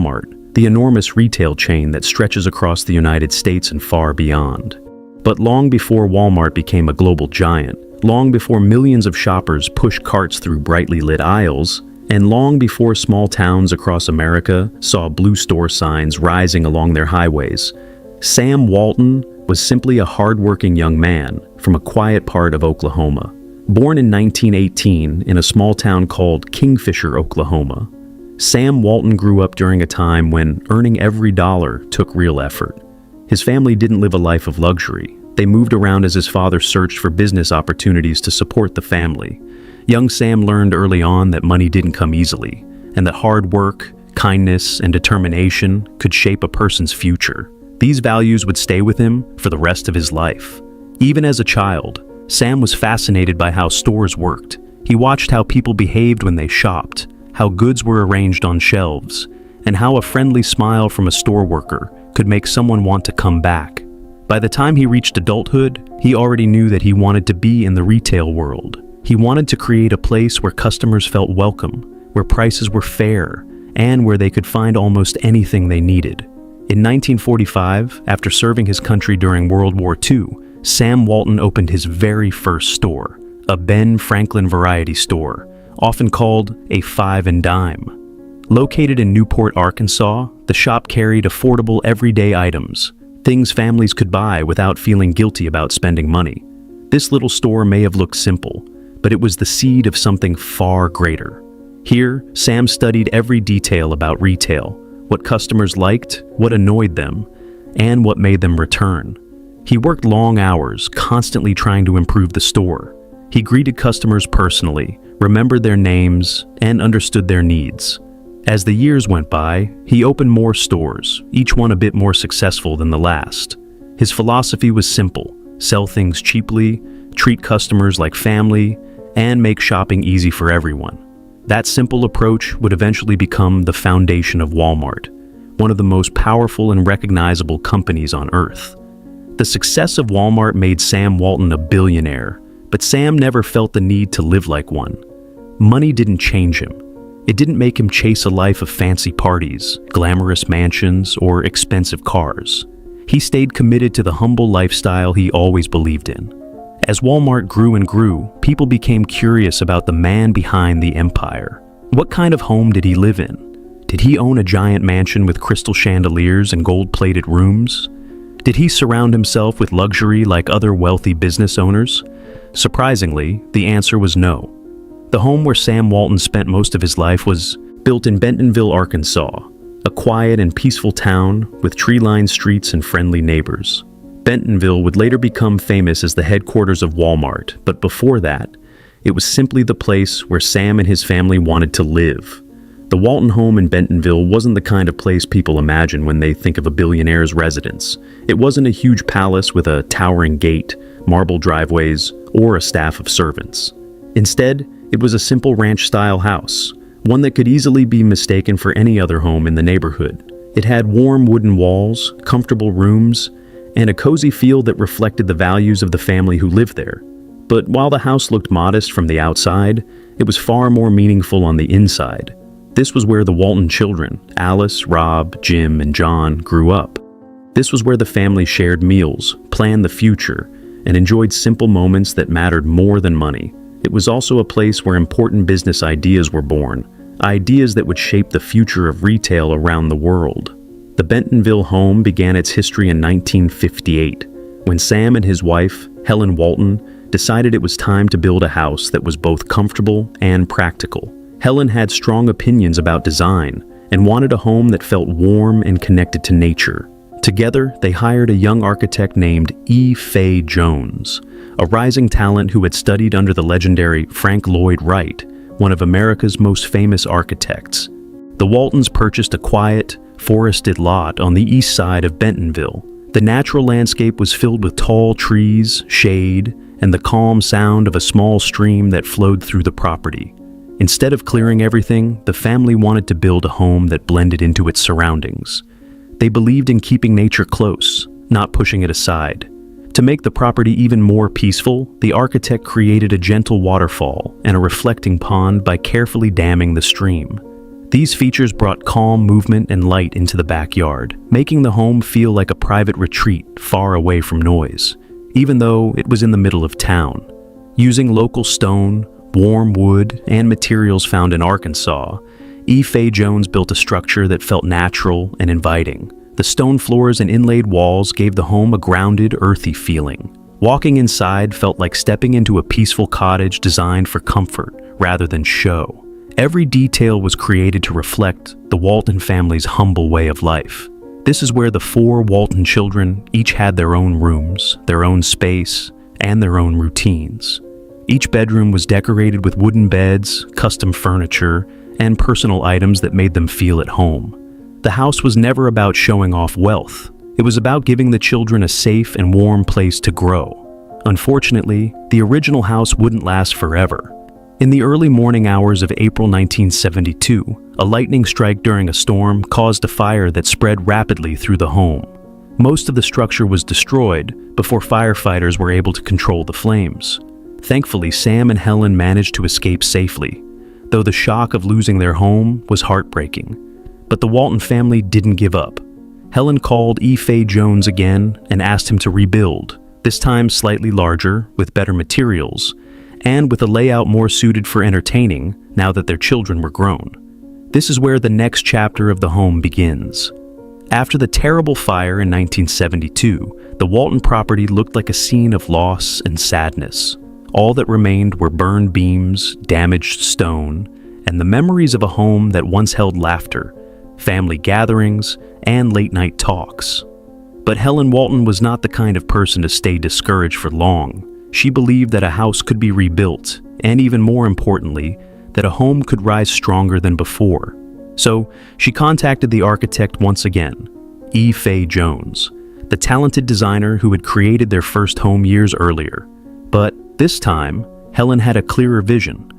Walmart, the enormous retail chain that stretches across the United States and far beyond. But long before Walmart became a global giant, long before millions of shoppers pushed carts through brightly lit aisles, and long before small towns across America saw blue store signs rising along their highways, Sam Walton was simply a hardworking young man from a quiet part of Oklahoma. Born in 1918 in a small town called Kingfisher, Oklahoma, Sam Walton grew up during a time when earning every dollar took real effort. His family didn't live a life of luxury. They moved around as his father searched for business opportunities to support the family. Young Sam learned early on that money didn't come easily, and that hard work, kindness, and determination could shape a person's future. These values would stay with him for the rest of his life. Even as a child, Sam was fascinated by how stores worked. He watched how people behaved when they shopped, how goods were arranged on shelves, and how a friendly smile from a store worker could make someone want to come back. By the time he reached adulthood, he already knew that he wanted to be in the retail world. He wanted to create a place where customers felt welcome, where prices were fair, and where they could find almost anything they needed. In 1945, after serving his country during World War II, Sam Walton opened his very first store, a Ben Franklin variety store, often called a five and dime. Located in Newport, Arkansas, the shop carried affordable everyday items, things families could buy without feeling guilty about spending money. This little store may have looked simple, but it was the seed of something far greater. Here, Sam studied every detail about retail, what customers liked, what annoyed them, and what made them return. He worked long hours, constantly trying to improve the store. He greeted customers personally, remembered their names, and understood their needs. As the years went by, he opened more stores, each one a bit more successful than the last. His philosophy was simple: sell things cheaply, treat customers like family, and make shopping easy for everyone. That simple approach would eventually become the foundation of Walmart, one of the most powerful and recognizable companies on earth. The success of Walmart made Sam Walton a billionaire, but Sam never felt the need to live like one. Money didn't change him. It didn't make him chase a life of fancy parties, glamorous mansions, or expensive cars. He stayed committed to the humble lifestyle he always believed in. As Walmart grew and grew, people became curious about the man behind the empire. What kind of home did he live in? Did he own a giant mansion with crystal chandeliers and gold-plated rooms? Did he surround himself with luxury like other wealthy business owners? Surprisingly, the answer was no. The home where Sam Walton spent most of his life was built in Bentonville, Arkansas, a quiet and peaceful town with tree-lined streets and friendly neighbors. Bentonville would later become famous as the headquarters of Walmart, but before that, it was simply the place where Sam and his family wanted to live. The Walton home in Bentonville wasn't the kind of place people imagine when they think of a billionaire's residence. It wasn't a huge palace with a towering gate, marble driveways, or a staff of servants. Instead, it was a simple ranch-style house, one that could easily be mistaken for any other home in the neighborhood. It had warm wooden walls, comfortable rooms, and a cozy feel that reflected the values of the family who lived there. But while the house looked modest from the outside, it was far more meaningful on the inside. This was where the Walton children, Alice, Rob, Jim, and John, grew up. This was where the family shared meals, planned the future, and enjoyed simple moments that mattered more than money. It was also a place where important business ideas were born, ideas that would shape the future of retail around the world. The Bentonville home began its history in 1958, when Sam and his wife, Helen Walton, decided it was time to build a house that was both comfortable and practical. Helen had strong opinions about design and wanted a home that felt warm and connected to nature. Together, they hired a young architect named E. Fay Jones, a rising talent who had studied under the legendary Frank Lloyd Wright, one of America's most famous architects. The Waltons purchased a quiet, forested lot on the east side of Bentonville. The natural landscape was filled with tall trees, shade, and the calm sound of a small stream that flowed through the property. Instead of clearing everything, the family wanted to build a home that blended into its surroundings. They believed in keeping nature close, not pushing it aside. To make the property even more peaceful, the architect created a gentle waterfall and a reflecting pond by carefully damming the stream. These features brought calm movement and light into the backyard, making the home feel like a private retreat far away from noise, even though it was in the middle of town. Using local stone, warm wood, and materials found in Arkansas, E. Fay Jones built a structure that felt natural and inviting. The stone floors and inlaid walls gave the home a grounded, earthy feeling. Walking inside felt like stepping into a peaceful cottage designed for comfort rather than show. Every detail was created to reflect the Walton family's humble way of life. This is where the 4 Walton children each had their own rooms, their own space, and their own routines. Each bedroom was decorated with wooden beds, custom furniture, and personal items that made them feel at home. The house was never about showing off wealth. It was about giving the children a safe and warm place to grow. Unfortunately, the original house wouldn't last forever. In the early morning hours of April 1972, a lightning strike during a storm caused a fire that spread rapidly through the home. Most of the structure was destroyed before firefighters were able to control the flames. Thankfully, Sam and Helen managed to escape safely, though the shock of losing their home was heartbreaking. But the Walton family didn't give up. Helen called E. Fay Jones again and asked him to rebuild, this time slightly larger, with better materials, and with a layout more suited for entertaining now that their children were grown. This is where the next chapter of the home begins. After the terrible fire in 1972, the Walton property looked like a scene of loss and sadness. All that remained were burned beams, damaged stone, and the memories of a home that once held laughter, family gatherings, and late-night talks. But Helen Walton was not the kind of person to stay discouraged for long. She believed that a house could be rebuilt, and even more importantly, that a home could rise stronger than before. So she contacted the architect once again, E. Fay Jones, the talented designer who had created their first home years earlier. But this time, Helen had a clearer vision.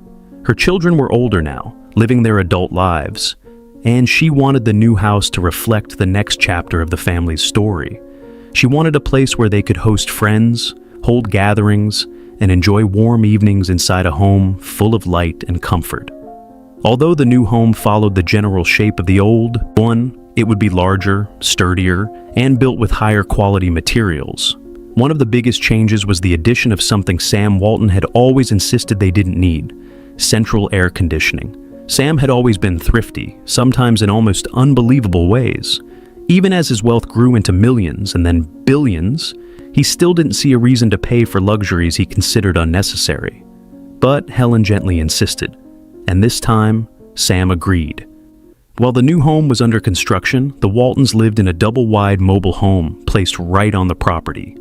Her children were older now, living their adult lives, and she wanted the new house to reflect the next chapter of the family's story. She wanted a place where they could host friends, hold gatherings, and enjoy warm evenings inside a home full of light and comfort. Although the new home followed the general shape of the old one, it would be larger, sturdier, and built with higher quality materials. One of the biggest changes was the addition of something Sam Walton had always insisted they didn't need: central air conditioning. Sam had always been thrifty, sometimes in almost unbelievable ways. Even as his wealth grew into millions and then billions, he still didn't see a reason to pay for luxuries he considered unnecessary. But Helen gently insisted, and this time, Sam agreed. While the new home was under construction, the Waltons lived in a double-wide mobile home placed right on the property.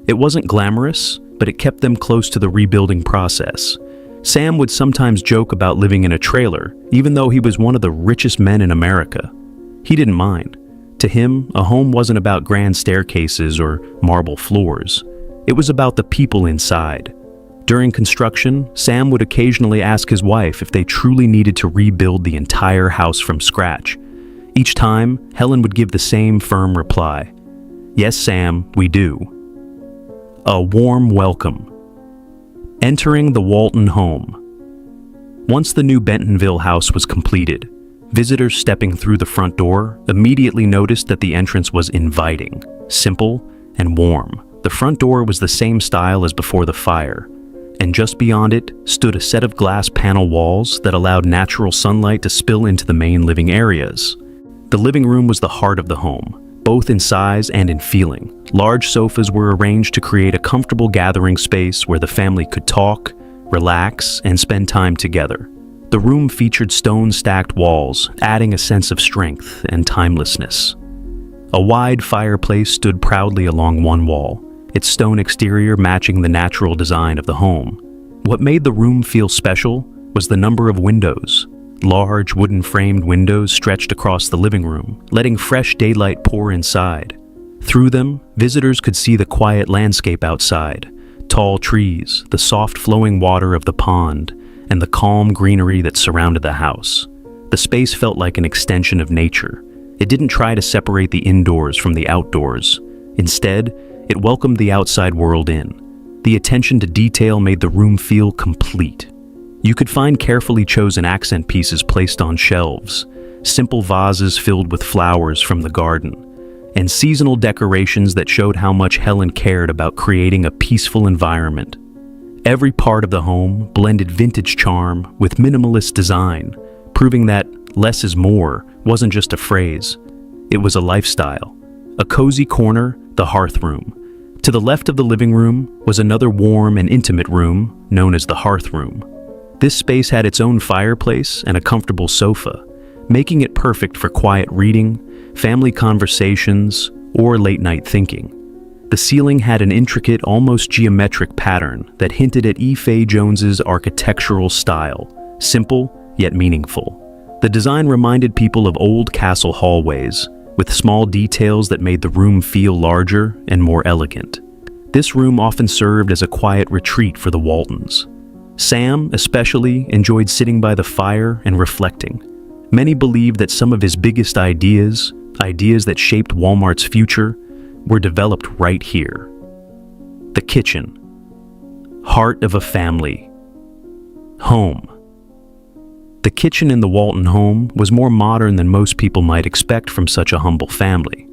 It wasn't glamorous, but it kept them close to the rebuilding process. Sam would sometimes joke about living in a trailer, even though he was one of the richest men in America. He didn't mind. To him, a home wasn't about grand staircases or marble floors. It was about the people inside. During construction, Sam would occasionally ask his wife if they truly needed to rebuild the entire house from scratch. Each time, Helen would give the same firm reply: "Yes, Sam, we do." A warm welcome. Entering the Walton home. Once the new Bentonville house was completed, visitors stepping through the front door immediately noticed that the entrance was inviting, simple, and warm. The front door was the same style as before the fire, and just beyond it stood a set of glass panel walls that allowed natural sunlight to spill into the main living areas. The living room was the heart of the home, both in size and in feeling. Large sofas were arranged to create a comfortable gathering space where the family could talk, relax, and spend time together. The room featured stone-stacked walls, adding a sense of strength and timelessness. A wide fireplace stood proudly along one wall, its stone exterior matching the natural design of the home. What made the room feel special was the number of windows. Large wooden-framed windows stretched across the living room, letting fresh daylight pour inside. Through them, visitors could see the quiet landscape outside, tall trees, the soft flowing water of the pond, and the calm greenery that surrounded the house. The space felt like an extension of nature. It didn't try to separate the indoors from the outdoors. Instead, it welcomed the outside world in. The attention to detail made the room feel complete. You could find carefully chosen accent pieces placed on shelves, simple vases filled with flowers from the garden, and seasonal decorations that showed how much Helen cared about creating a peaceful environment. Every part of the home blended vintage charm with minimalist design, proving that less is more wasn't just a phrase, it was a lifestyle. A cozy corner, the hearth room. To the left of the living room was another warm and intimate room known as the hearth room. This space had its own fireplace and a comfortable sofa, making it perfect for quiet reading, family conversations, or late-night thinking. The ceiling had an intricate, almost geometric pattern that hinted at E. Fay Jones's architectural style, simple yet meaningful. The design reminded people of old castle hallways, with small details that made the room feel larger and more elegant. This room often served as a quiet retreat for the Waltons. Sam, especially, enjoyed sitting by the fire and reflecting. Many believed that some of his biggest ideas that shaped Walmart's future, were developed right here. The kitchen. Heart of a family. Home. The kitchen in the Walton home was more modern than most people might expect from such a humble family.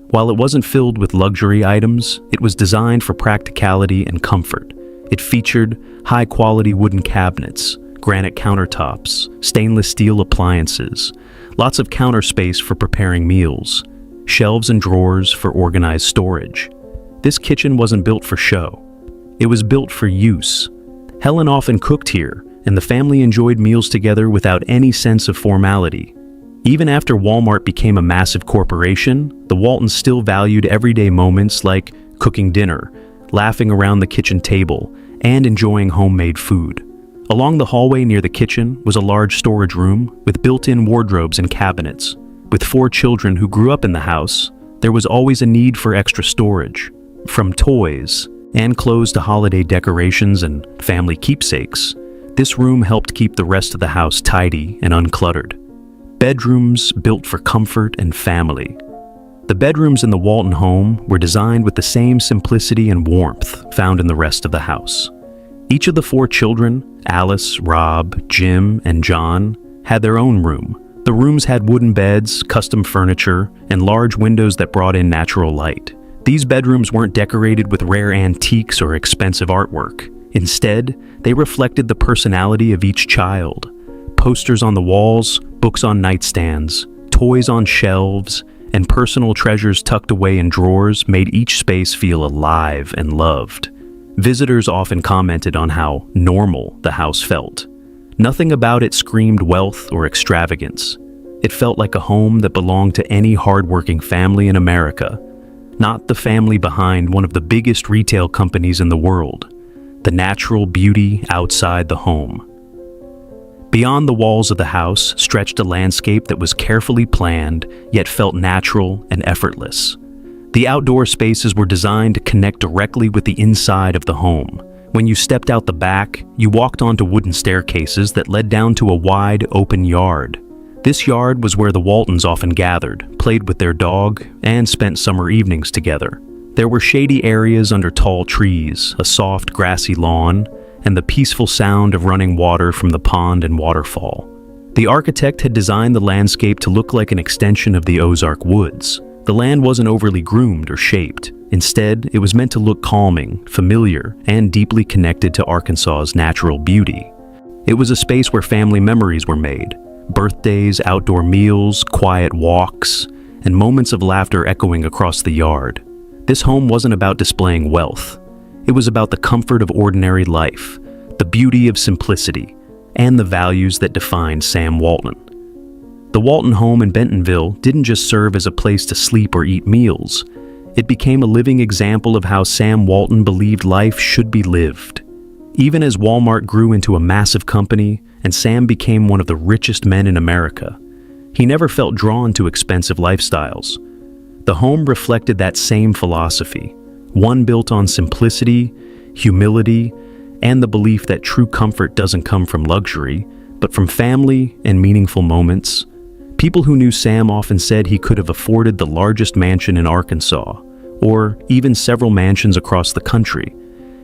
While it wasn't filled with luxury items, it was designed for practicality and comfort. It featured high-quality wooden cabinets, granite countertops, stainless steel appliances, lots of counter space for preparing meals, shelves and drawers for organized storage. This kitchen wasn't built for show. It was built for use. Helen often cooked here, and the family enjoyed meals together without any sense of formality. Even after Walmart became a massive corporation, the Waltons still valued everyday moments like cooking dinner, laughing around the kitchen table, and enjoying homemade food. Along the hallway near the kitchen was a large storage room with built-in wardrobes and cabinets. With 4 children who grew up in the house, there was always a need for extra storage. From toys and clothes to holiday decorations and family keepsakes, this room helped keep the rest of the house tidy and uncluttered. Bedrooms built for comfort and family. The bedrooms in the Walton home were designed with the same simplicity and warmth found in the rest of the house. Each of the 4 children, Alice, Rob, Jim, and John, had their own room. The rooms had wooden beds, custom furniture, and large windows that brought in natural light. These bedrooms weren't decorated with rare antiques or expensive artwork. Instead, they reflected the personality of each child. Posters on the walls, books on nightstands, toys on shelves, and personal treasures tucked away in drawers made each space feel alive and loved. Visitors often commented on how normal the house felt. Nothing about it screamed wealth or extravagance. It felt like a home that belonged to any hardworking family in America, not the family behind one of the biggest retail companies in the world. The natural beauty outside the home. Beyond the walls of the house stretched a landscape that was carefully planned, yet felt natural and effortless. The outdoor spaces were designed to connect directly with the inside of the home. When you stepped out the back, you walked onto wooden staircases that led down to a wide, open yard. This yard was where the Waltons often gathered, played with their dog, and spent summer evenings together. There were shady areas under tall trees, a soft, grassy lawn, and the peaceful sound of running water from the pond and waterfall. The architect had designed the landscape to look like an extension of the Ozark Woods. The land wasn't overly groomed or shaped. Instead, it was meant to look calming, familiar, and deeply connected to Arkansas's natural beauty. It was a space where family memories were made, birthdays, outdoor meals, quiet walks, and moments of laughter echoing across the yard. This home wasn't about displaying wealth. It was about the comfort of ordinary life, the beauty of simplicity, and the values that defined Sam Walton. The Walton home in Bentonville didn't just serve as a place to sleep or eat meals. It became a living example of how Sam Walton believed life should be lived. Even as Walmart grew into a massive company and Sam became one of the richest men in America, he never felt drawn to expensive lifestyles. The home reflected that same philosophy, one built on simplicity, humility, and the belief that true comfort doesn't come from luxury, but from family and meaningful moments. People who knew Sam often said he could have afforded the largest mansion in Arkansas, or even several mansions across the country.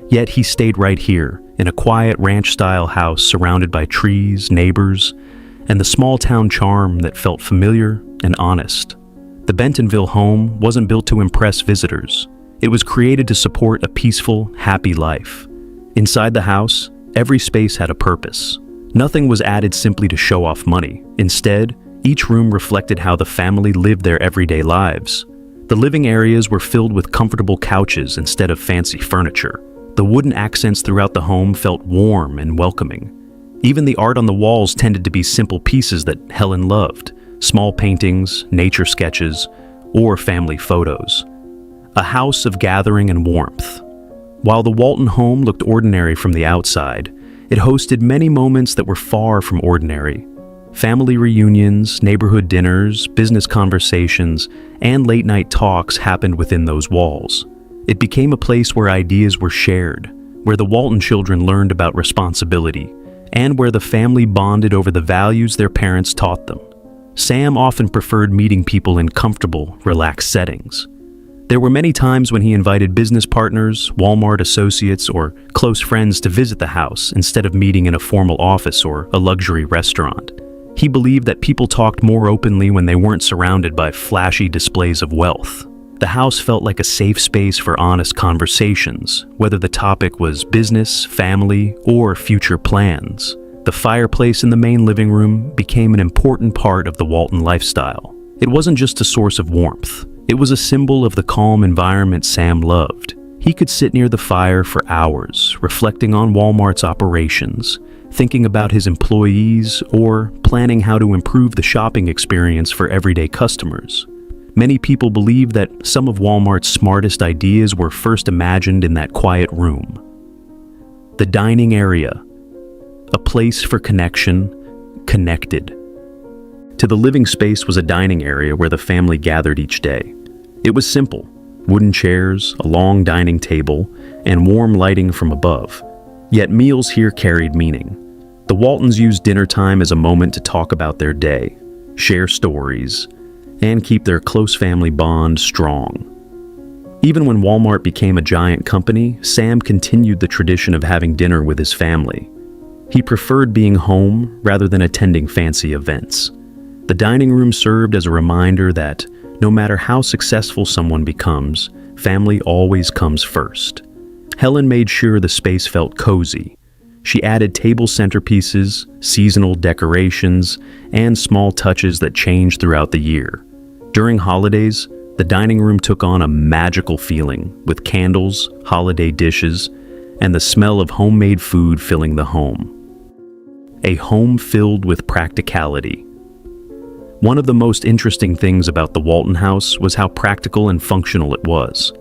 Yet he stayed right here, in a quiet ranch-style house surrounded by trees, neighbors, and the small-town charm that felt familiar and honest. The Bentonville home wasn't built to impress visitors. It was created to support a peaceful, happy life. Inside the house, every space had a purpose. Nothing was added simply to show off money. Instead, each room reflected how the family lived their everyday lives. The living areas were filled with comfortable couches instead of fancy furniture. The wooden accents throughout the home felt warm and welcoming. Even the art on the walls tended to be simple pieces that Helen loved, small paintings, nature sketches, or family photos. A house of gathering and warmth. While the Walton home looked ordinary from the outside, it hosted many moments that were far from ordinary. Family reunions, neighborhood dinners, business conversations, and late-night talks happened within those walls. It became a place where ideas were shared, where the Walton children learned about responsibility, and where the family bonded over the values their parents taught them. Sam often preferred meeting people in comfortable, relaxed settings. There were many times when he invited business partners, Walmart associates, or close friends to visit the house instead of meeting in a formal office or a luxury restaurant. He believed that people talked more openly when they weren't surrounded by flashy displays of wealth. The house felt like a safe space for honest conversations, whether the topic was business, family, or future plans. The fireplace in the main living room became an important part of the Walton lifestyle. It wasn't just a source of warmth. It was a symbol of the calm environment Sam loved. He could sit near the fire for hours, reflecting on Walmart's operations, thinking about his employees, or planning how to improve the shopping experience for everyday customers. Many people believe that some of Walmart's smartest ideas were first imagined in that quiet room. The dining area, a place for connection, connected. To the living space was a dining area where the family gathered each day. It was simple: wooden chairs, a long dining table, and warm lighting from above. Yet meals here carried meaning. The Waltons used dinner time as a moment to talk about their day, share stories, and keep their close family bond strong. Even when Walmart became a giant company, Sam continued the tradition of having dinner with his family. He preferred being home rather than attending fancy events. The dining room served as a reminder that no matter how successful someone becomes, family always comes first. Helen made sure the space felt cozy. She added table centerpieces, seasonal decorations, and small touches that changed throughout the year. During holidays, the dining room took on a magical feeling, with candles, holiday dishes, and the smell of homemade food filling the home. A home filled with practicality. One of the most interesting things about the Walton house was how practical and functional it was.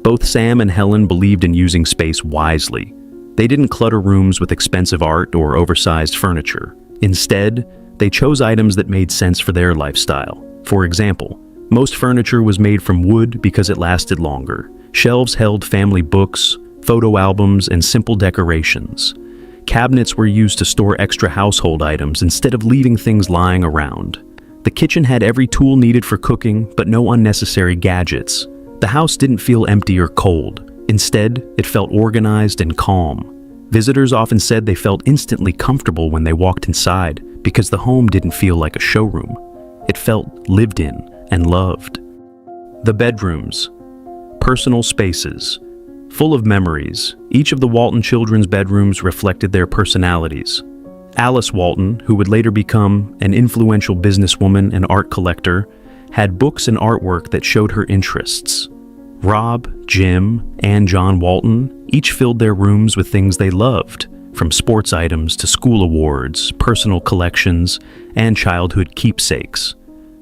Both Sam and Helen believed in using space wisely. They didn't clutter rooms with expensive art or oversized furniture. Instead, they chose items that made sense for their lifestyle. For example, most furniture was made from wood because it lasted longer. Shelves held family books, photo albums, and simple decorations. Cabinets were used to store extra household items instead of leaving things lying around. The kitchen had every tool needed for cooking, but no unnecessary gadgets. The house didn't feel empty or cold. Instead, it felt organized and calm. Visitors often said they felt instantly comfortable when they walked inside because the home didn't feel like a showroom. It felt lived in and loved. The bedrooms, personal spaces, full of memories. Each of the Walton children's bedrooms reflected their personalities. Alice Walton, who would later become an influential businesswoman and art collector, had books and artwork that showed her interests. Rob, Jim, and John Walton each filled their rooms with things they loved, from sports items to school awards, personal collections, and childhood keepsakes.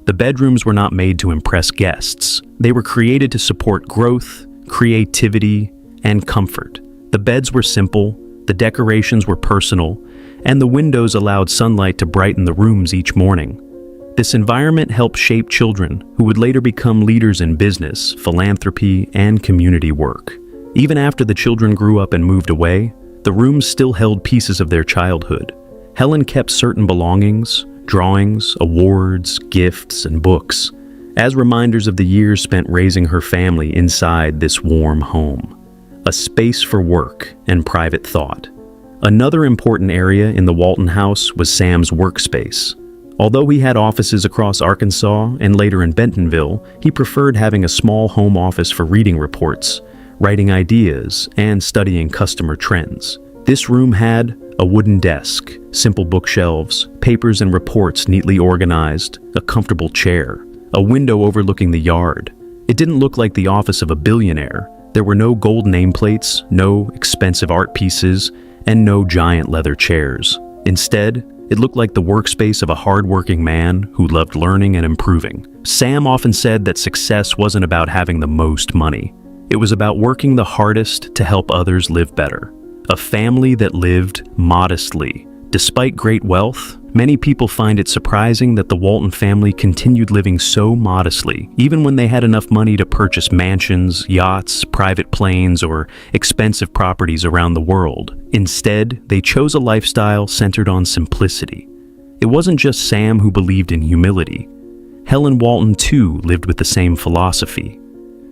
The bedrooms were not made to impress guests. They were created to support growth, creativity, and comfort. The beds were simple, the decorations were personal, and the windows allowed sunlight to brighten the rooms each morning. This environment helped shape children who would later become leaders in business, philanthropy, and community work. Even after the children grew up and moved away, the rooms still held pieces of their childhood. Helen kept certain belongings, drawings, awards, gifts, and books, as reminders of the years spent raising her family inside this warm home. A space for work and private thought. Another important area in the Walton house was Sam's workspace. Although he had offices across Arkansas and later in Bentonville, he preferred having a small home office for reading reports, writing ideas, and studying customer trends. This room had a wooden desk, simple bookshelves, papers and reports neatly organized, a comfortable chair, a window overlooking the yard. It didn't look like the office of a billionaire. There were no gold nameplates, no expensive art pieces, and no giant leather chairs. Instead, it looked like the workspace of a hardworking man who loved learning and improving. Sam often said that success wasn't about having the most money. It was about working the hardest to help others live better. A family that lived modestly. Despite great wealth, many people find it surprising that the Walton family continued living so modestly, even when they had enough money to purchase mansions, yachts, private planes, or expensive properties around the world. Instead, they chose a lifestyle centered on simplicity. It wasn't just Sam who believed in humility. Helen Walton, too, lived with the same philosophy.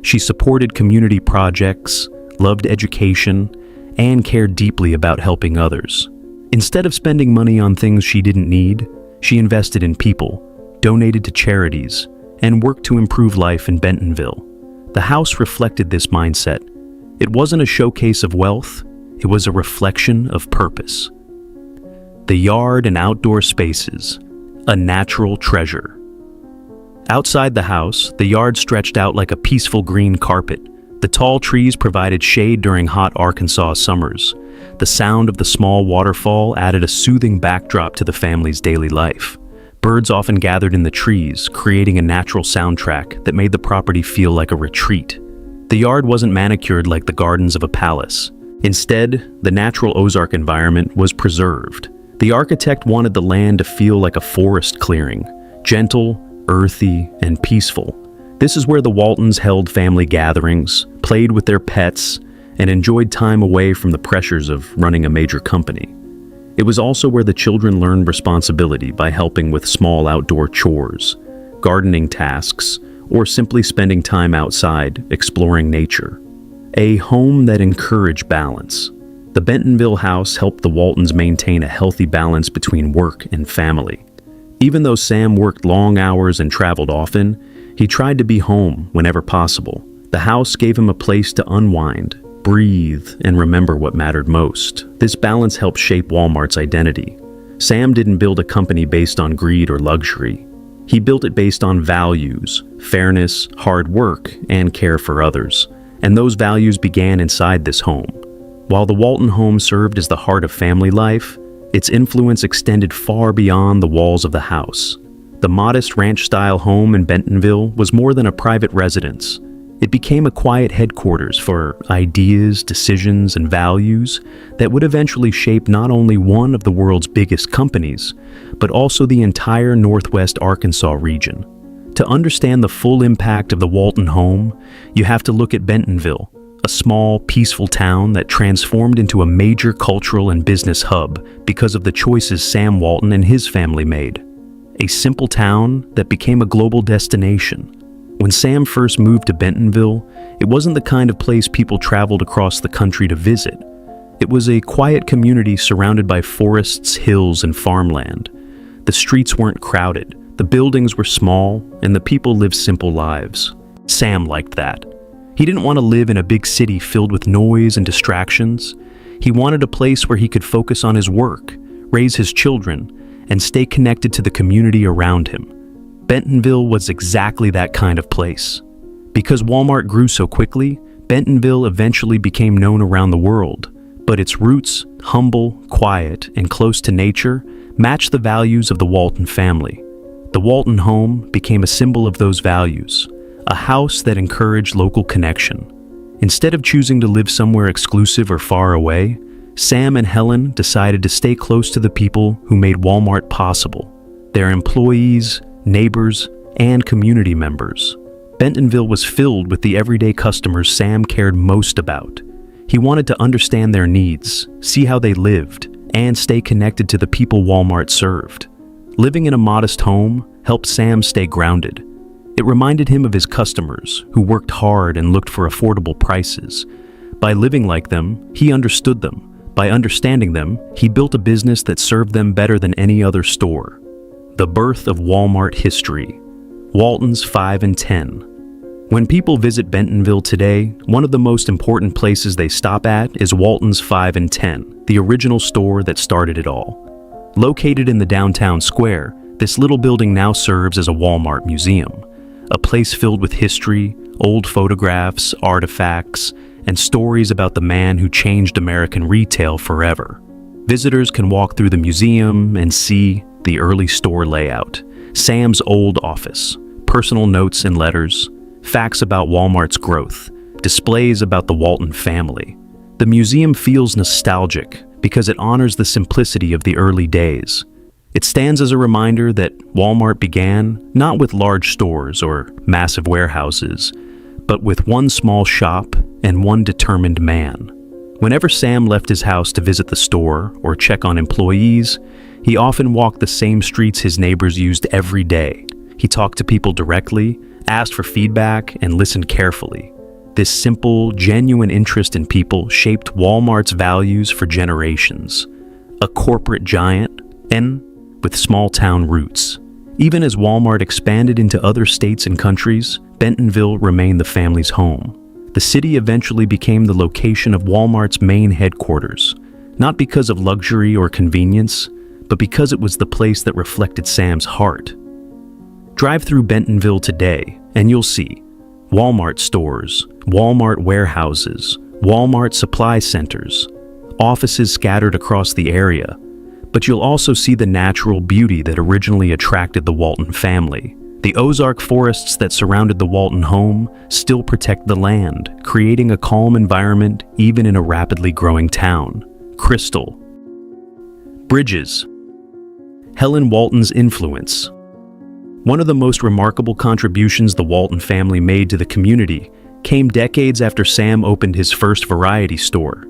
She supported community projects, loved education, and cared deeply about helping others. Instead of spending money on things she didn't need, she invested in people, donated to charities, and worked to improve life in Bentonville. The house reflected this mindset. It wasn't a showcase of wealth, it was a reflection of purpose. The yard and outdoor spaces, a natural treasure. Outside the house, the yard stretched out like a peaceful green carpet. The tall trees provided shade during hot Arkansas summers. The sound of the small waterfall added a soothing backdrop to the family's daily life. Birds often gathered in the trees, creating a natural soundtrack that made the property feel like a retreat. The yard wasn't manicured like the gardens of a palace. Instead, the natural Ozark environment was preserved. The architect wanted the land to feel like a forest clearing, gentle, earthy, and peaceful. This is where the Waltons held family gatherings, played with their pets, and enjoyed time away from the pressures of running a major company. It was also where the children learned responsibility by helping with small outdoor chores, gardening tasks, or simply spending time outside exploring nature. A home that encouraged balance. The Bentonville house helped the Waltons maintain a healthy balance between work and family. Even though Sam worked long hours and traveled often, he tried to be home whenever possible. The house gave him a place to unwind, breathe, and remember what mattered most. This balance helped shape Walmart's identity. Sam didn't build a company based on greed or luxury. He built it based on values, fairness, hard work, and care for others. And those values began inside this home. While the Walton home served as the heart of family life, its influence extended far beyond the walls of the house. The modest ranch-style home in Bentonville was more than a private residence. It became a quiet headquarters for ideas, decisions, and values that would eventually shape not only one of the world's biggest companies, but also the entire Northwest Arkansas region. To understand the full impact of the Walton home, you have to look at Bentonville, a small, peaceful town that transformed into a major cultural and business hub because of the choices Sam Walton and his family made. A simple town that became a global destination. When Sam first moved to Bentonville, it wasn't the kind of place people traveled across the country to visit. It was a quiet community surrounded by forests, hills, and farmland. The streets weren't crowded, the buildings were small, and the people lived simple lives. Sam liked that. He didn't want to live in a big city filled with noise and distractions. He wanted a place where he could focus on his work, raise his children, and stay connected to the community around him. Bentonville was exactly that kind of place. Because Walmart grew so quickly, Bentonville eventually became known around the world, but its roots, humble, quiet, and close to nature, matched the values of the Walton family. The Walton home became a symbol of those values, a house that encouraged local connection. Instead of choosing to live somewhere exclusive or far away, Sam and Helen decided to stay close to the people who made Walmart possible, their employees, neighbors, and community members. Bentonville was filled with the everyday customers Sam cared most about. He wanted to understand their needs, see how they lived, and stay connected to the people Walmart served. Living in a modest home helped Sam stay grounded. It reminded him of his customers, who worked hard and looked for affordable prices. By living like them, he understood them. By understanding them, he built a business that served them better than any other store. The birth of Walmart history. Walton's 5 and 10. When people visit Bentonville today, one of the most important places they stop at is Walton's 5 and 10, the original store that started it all. Located in the downtown square, this little building now serves as a Walmart museum, a place filled with history, old photographs, artifacts, and stories about the man who changed American retail forever. Visitors can walk through the museum and see the early store layout, Sam's old office, personal notes and letters, facts about Walmart's growth, displays about the Walton family. The museum feels nostalgic because it honors the simplicity of the early days. It stands as a reminder that Walmart began not with large stores or massive warehouses, but with one small shop and one determined man. Whenever Sam left his house to visit the store or check on employees, he often walked the same streets his neighbors used every day. He talked to people directly, asked for feedback, and listened carefully. This simple, genuine interest in people shaped Walmart's values for generations. A corporate giant, and with small-town roots. Even as Walmart expanded into other states and countries, Bentonville remained the family's home. The city eventually became the location of Walmart's main headquarters, not because of luxury or convenience, but because it was the place that reflected Sam's heart. Drive through Bentonville today, and you'll see Walmart stores, Walmart warehouses, Walmart supply centers, offices scattered across the area, but you'll also see the natural beauty that originally attracted the Walton family. The Ozark forests that surrounded the Walton home still protect the land, creating a calm environment even in a rapidly growing town. Crystal. Bridges. Helen Walton's influence. One of the most remarkable contributions the Walton family made to the community came decades after Sam opened his first variety store.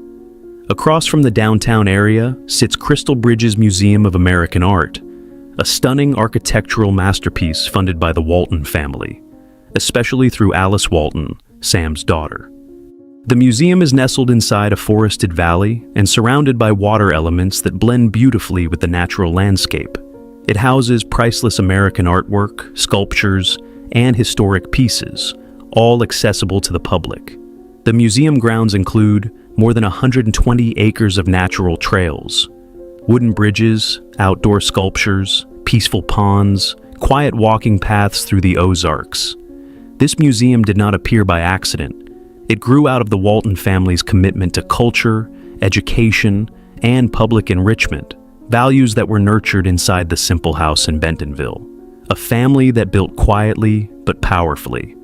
Across from the downtown area sits Crystal Bridges Museum of American Art, a stunning architectural masterpiece funded by the Walton family, especially through Alice Walton, Sam's daughter. The museum is nestled inside a forested valley and surrounded by water elements that blend beautifully with the natural landscape. It houses priceless American artwork, sculptures, and historic pieces, all accessible to the public. The museum grounds include more than 120 acres of natural trails, wooden bridges, outdoor sculptures, peaceful ponds, quiet walking paths through the Ozarks. This museum did not appear by accident. It grew out of the Walton family's commitment to culture, education, and public enrichment, values that were nurtured inside the simple house in Bentonville. A family that built quietly but powerfully.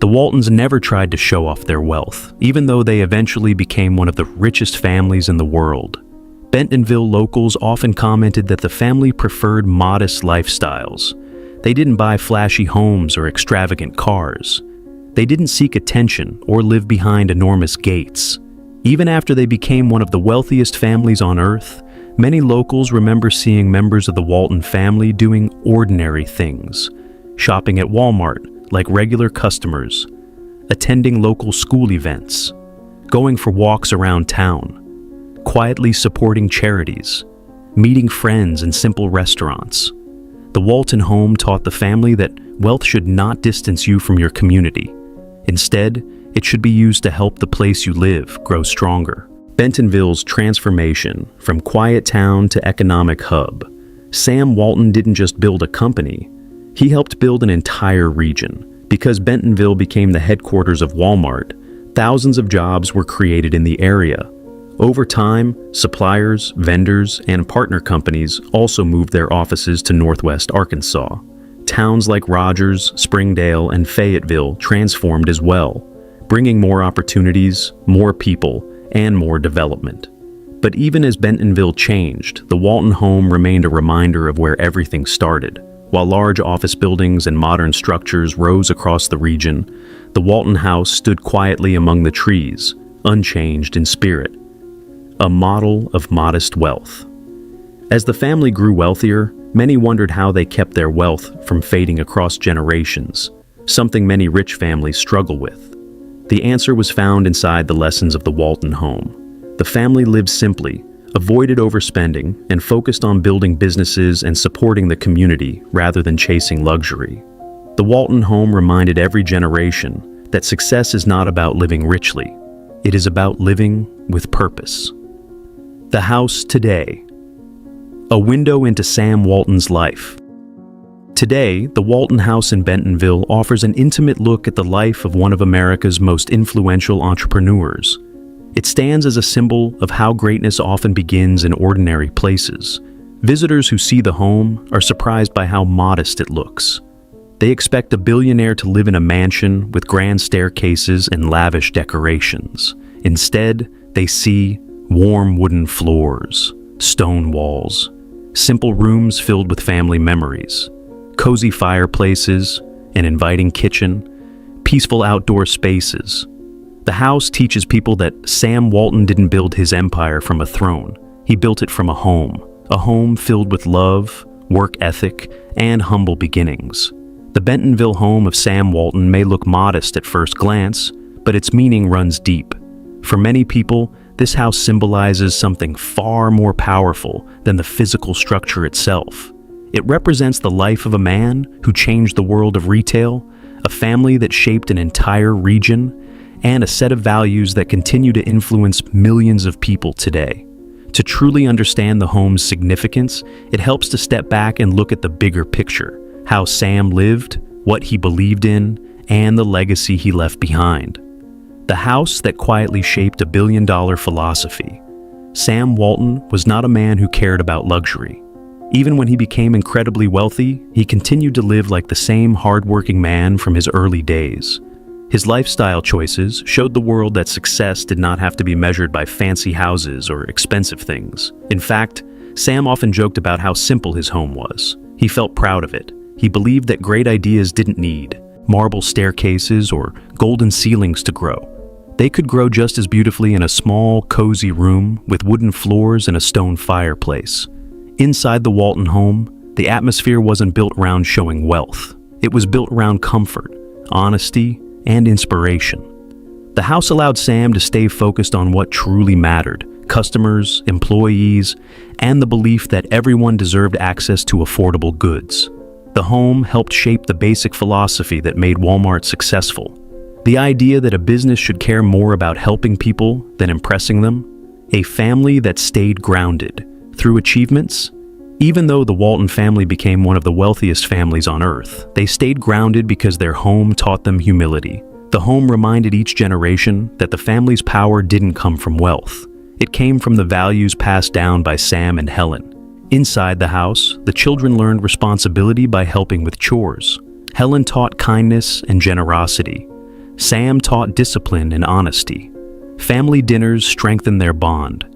The Waltons never tried to show off their wealth, even though they eventually became one of the richest families in the world. Bentonville locals often commented that the family preferred modest lifestyles. They didn't buy flashy homes or extravagant cars. They didn't seek attention or live behind enormous gates. Even after they became one of the wealthiest families on earth, many locals remember seeing members of the Walton family doing ordinary things, shopping at Walmart like regular customers, attending local school events, going for walks around town, quietly supporting charities, meeting friends in simple restaurants. The Walton home taught the family that wealth should not distance you from your community. Instead, it should be used to help the place you live grow stronger. Bentonville's transformation from quiet town to economic hub. Sam Walton didn't just build a company, he helped build an entire region. Because Bentonville became the headquarters of Walmart, thousands of jobs were created in the area. Over time, suppliers, vendors, and partner companies also moved their offices to Northwest Arkansas. Towns like Rogers, Springdale, and Fayetteville transformed as well, bringing more opportunities, more people, and more development. But even as Bentonville changed, the Walton home remained a reminder of where everything started. While large office buildings and modern structures rose across the region, the Walton house stood quietly among the trees, unchanged in spirit. A model of modest wealth. As the family grew wealthier, many wondered how they kept their wealth from fading across generations, something many rich families struggle with. The answer was found inside the lessons of the Walton home. The family lived simply, avoided overspending, and focused on building businesses and supporting the community rather than chasing luxury. The Walton home reminded every generation that success is not about living richly. It is about living with purpose. The house today. A window into Sam Walton's life. Today, the Walton House in Bentonville offers an intimate look at the life of one of America's most influential entrepreneurs. It stands as a symbol of how greatness often begins in ordinary places. Visitors who see the home are surprised by how modest it looks. They expect a billionaire to live in a mansion with grand staircases and lavish decorations. Instead, they see warm wooden floors, stone walls, simple rooms filled with family memories, cozy fireplaces, an inviting kitchen, peaceful outdoor spaces. The house teaches people that Sam Walton didn't build his empire from a throne. He built it from a home filled with love, work ethic, and humble beginnings. The Bentonville home of Sam Walton may look modest at first glance, but its meaning runs deep. For many people, this house symbolizes something far more powerful than the physical structure itself. It represents the life of a man who changed the world of retail, a family that shaped an entire region, and a set of values that continue to influence millions of people today. To truly understand the home's significance, it helps to step back and look at the bigger picture, how Sam lived, what he believed in, and the legacy he left behind. The house that quietly shaped a billion-dollar philosophy. Sam Walton was not a man who cared about luxury. Even when he became incredibly wealthy, he continued to live like the same hardworking man from his early days. His lifestyle choices showed the world that success did not have to be measured by fancy houses or expensive things. In fact, Sam often joked about how simple his home was. He felt proud of it. He believed that great ideas didn't need marble staircases or golden ceilings to grow. They could grow just as beautifully in a small, cozy room with wooden floors and a stone fireplace. Inside the Walton home, the atmosphere wasn't built around showing wealth. It was built around comfort, honesty, and inspiration. The house allowed Sam to stay focused on what truly mattered: customers, employees, and the belief that everyone deserved access to affordable goods. The home helped shape the basic philosophy that made Walmart successful. The idea that a business should care more about helping people than impressing them. A family that stayed grounded through achievements. Even though the Walton family became one of the wealthiest families on earth, they stayed grounded because their home taught them humility. The home reminded each generation that the family's power didn't come from wealth. It came from the values passed down by Sam and Helen. Inside the house, the children learned responsibility by helping with chores. Helen taught kindness and generosity. Sam taught discipline and honesty. Family dinners strengthened their bond.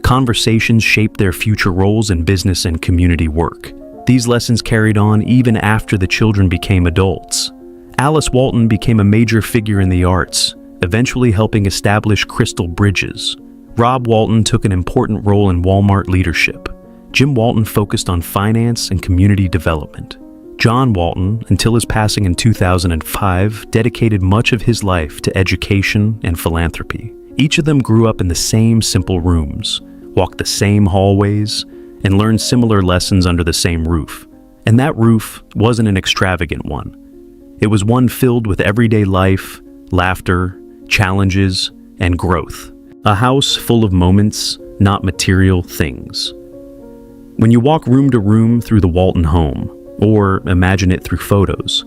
Conversations shaped their future roles in business and community work. These lessons carried on even after the children became adults. Alice Walton became a major figure in the arts, eventually helping establish Crystal Bridges. Rob Walton took an important role in Walmart leadership. Jim Walton focused on finance and community development. John Walton, until his passing in 2005, dedicated much of his life to education and philanthropy. Each of them grew up in the same simple rooms, walked the same hallways, and learned similar lessons under the same roof. And that roof wasn't an extravagant one. It was one filled with everyday life, laughter, challenges, and growth. A house full of moments, not material things. When you walk room to room through the Walton home, or imagine it through photos,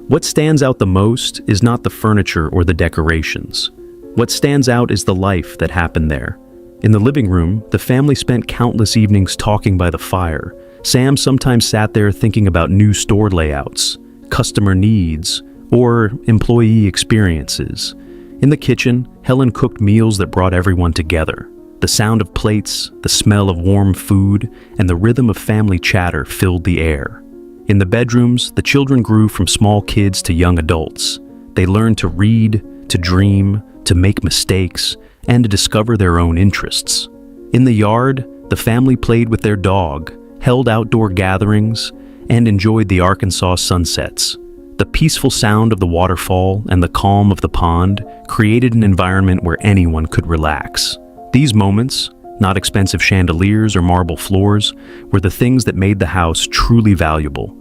what stands out the most is not the furniture or the decorations. What stands out is the life that happened there. In the living room, the family spent countless evenings talking by the fire. Sam sometimes sat there thinking about new store layouts, customer needs, or employee experiences. In the kitchen, Helen cooked meals that brought everyone together. The sound of plates, the smell of warm food, and the rhythm of family chatter filled the air. In the bedrooms, the children grew from small kids to young adults. They learned to read, to dream, to make mistakes, and to discover their own interests. In the yard, the family played with their dog, held outdoor gatherings, and enjoyed the Arkansas sunsets. The peaceful sound of the waterfall and the calm of the pond created an environment where anyone could relax. These moments, not expensive chandeliers or marble floors, were the things that made the house truly valuable.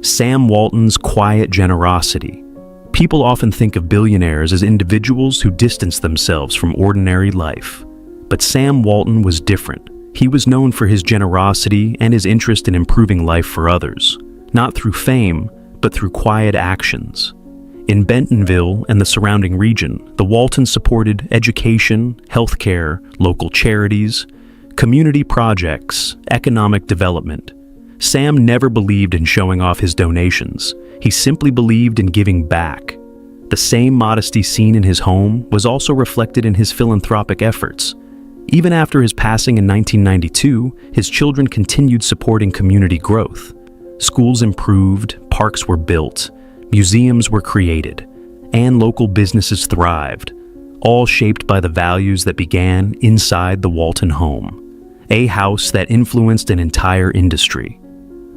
Sam Walton's quiet generosity. People often think of billionaires as individuals who distance themselves from ordinary life. But Sam Walton was different. He was known for his generosity and his interest in improving life for others, not through fame, but through quiet actions. In Bentonville and the surrounding region, the Waltons supported education, healthcare, local charities, community projects, economic development. Sam never believed in showing off his donations. He simply believed in giving back. The same modesty seen in his home was also reflected in his philanthropic efforts. Even after his passing in 1992, his children continued supporting community growth. Schools improved, parks were built, museums were created, and local businesses thrived, all shaped by the values that began inside the Walton home, a house that influenced an entire industry.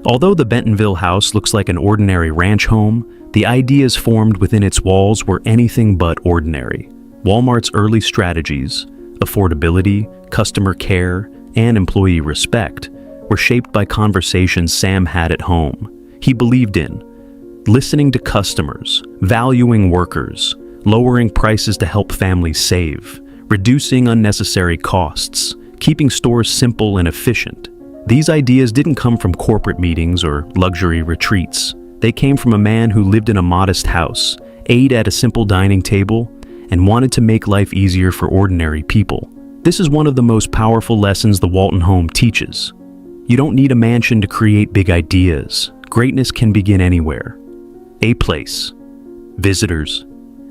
Although the Bentonville house looks like an ordinary ranch home, the ideas formed within its walls were anything but ordinary. Walmart's early strategies, affordability, customer care, and employee respect were shaped by conversations Sam had at home. He believed in listening to customers, valuing workers, lowering prices to help families save, reducing unnecessary costs, keeping stores simple and efficient. These ideas didn't come from corporate meetings or luxury retreats. They came from a man who lived in a modest house, ate at a simple dining table, and wanted to make life easier for ordinary people. This is one of the most powerful lessons the Walton home teaches. You don't need a mansion to create big ideas. Greatness can begin anywhere. A place. Visitors.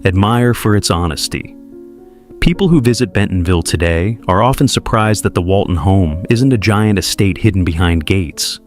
Admire for its honesty. People who visit Bentonville today are often surprised that the Walton home isn't a giant estate hidden behind gates.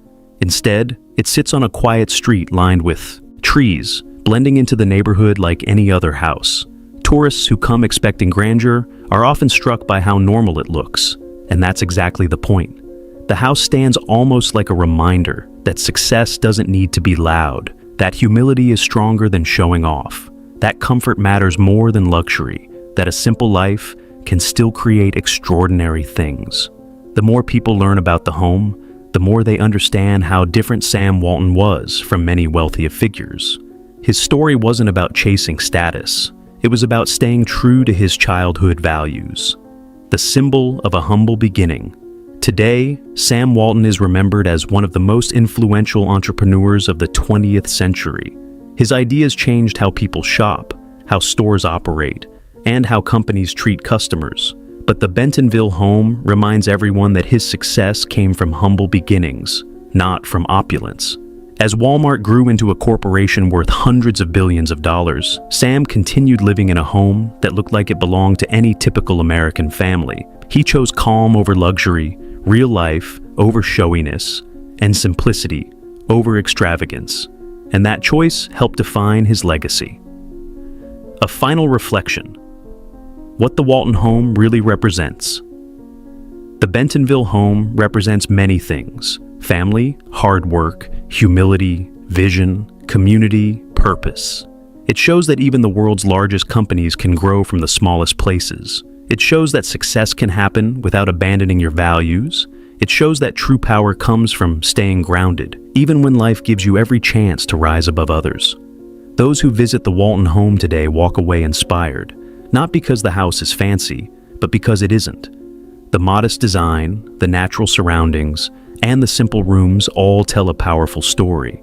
Instead, it sits on a quiet street lined with trees, blending into the neighborhood like any other house. Tourists who come expecting grandeur are often struck by how normal it looks, and that's exactly the point. The house stands almost like a reminder that success doesn't need to be loud, that humility is stronger than showing off, that comfort matters more than luxury, that a simple life can still create extraordinary things. The more people learn about the home, the more they understand how different Sam Walton was from many wealthy figures. His story wasn't about chasing status. It was about staying true to his childhood values. The symbol of a humble beginning. Today, Sam Walton is remembered as one of the most influential entrepreneurs of the 20th century. His ideas changed how people shop, how stores operate, and how companies treat customers. But the Bentonville home reminds everyone that his success came from humble beginnings, not from opulence. As Walmart grew into a corporation worth hundreds of billions of dollars, Sam continued living in a home that looked like it belonged to any typical American family. He chose calm over luxury, real life over showiness, and simplicity over extravagance. And that choice helped define his legacy. A final reflection. What the Walton home really represents. The Bentonville home represents many things: family, hard work, humility, vision, community, purpose. It shows that even the world's largest companies can grow from the smallest places. It shows that success can happen without abandoning your values. It shows that true power comes from staying grounded, even when life gives you every chance to rise above others. Those who visit the Walton home today walk away inspired, not because the house is fancy, but because it isn't. The modest design, the natural surroundings, and the simple rooms all tell a powerful story.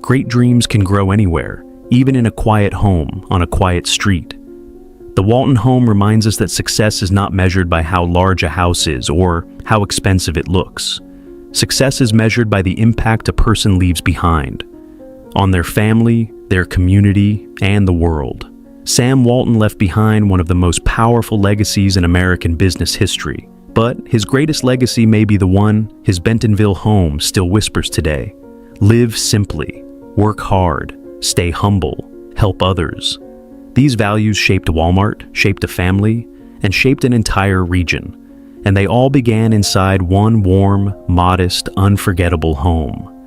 Great dreams can grow anywhere, even in a quiet home on a quiet street. The Walton home reminds us that success is not measured by how large a house is or how expensive it looks. Success is measured by the impact a person leaves behind, on their family, their community, and the world. Sam Walton left behind one of the most powerful legacies in American business history. But his greatest legacy may be the one his Bentonville home still whispers today. Live simply, work hard, stay humble, help others. These values shaped Walmart, shaped a family, and shaped an entire region. And they all began inside one warm, modest, unforgettable home.